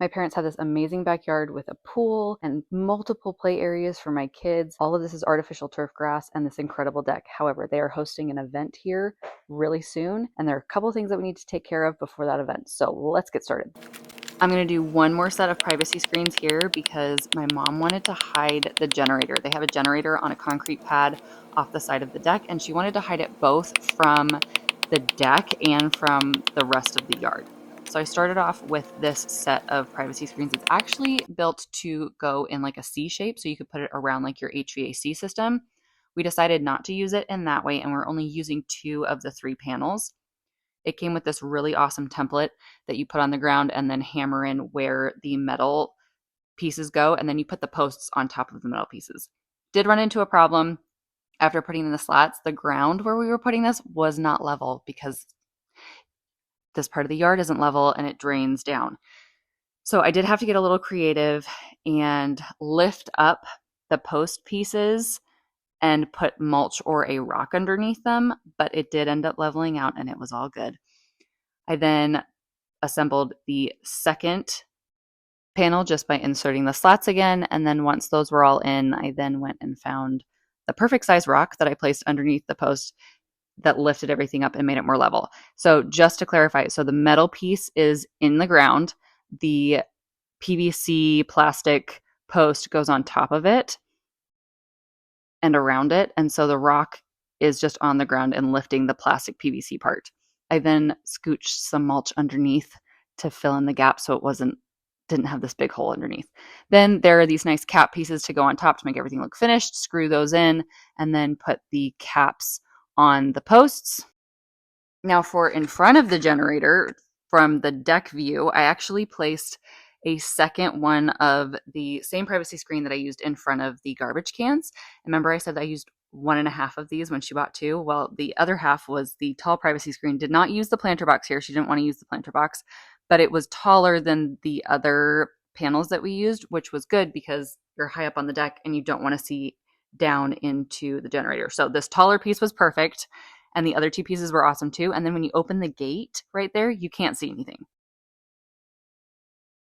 My parents have this amazing backyard with a pool and multiple play areas for my kids. All of this is artificial turf grass and this incredible deck. However, they are hosting an event here really soon, and there are a couple things that we need to take care of before that event. So let's get started. I'm going to do one more set of privacy screens here because my mom wanted to hide the generator. They have a generator on a concrete pad off the side of the deck, and she wanted to hide it both from the deck and from the rest of the yard. So I started off with this set of privacy screens. It's actually built to go in like a C shape, so you could put it around like your HVAC system. We decided not to use it in that way, and we're only using 2 of the 3 panels. It came with this really awesome template that you put on the ground and then hammer in where the metal pieces go, and then you put the posts on top of the metal pieces. Did run into a problem after putting in the slats. The ground where we were putting this was not level because this part of the yard isn't level and it drains down. So I did have to get a little creative and lift up the post pieces and put mulch or a rock underneath them, but it did end up leveling out and it was all good. I then assembled the second panel just by inserting the slats again, and then once those were all in, I then went and found the perfect size rock that I placed underneath the post that lifted everything up and made it more level. So just to clarify, so the metal piece is in the ground, the PVC plastic post goes on top of it and around it, and so the rock is just on the ground and lifting the plastic PVC part. I then scooched some mulch underneath to fill in the gap so it didn't have this big hole underneath. Then there are these nice cap pieces to go on top to make everything look finished. Screw those in and then put the caps on the posts. Now for in front of the generator, from the deck view, I actually placed a second one of the same privacy screen that I used in front of the garbage cans. Remember I said I used 1.5 of these when she bought 2? Well, the other half was the tall privacy screen. Did not use the planter box here. She didn't want to use the planter box, but it was taller than the other panels that we used, which was good because you're high up on the deck and you don't want to see down into the generator. So this taller piece was perfect, and the other 2 pieces were awesome too. And then when you open the gate right there, you can't see anything.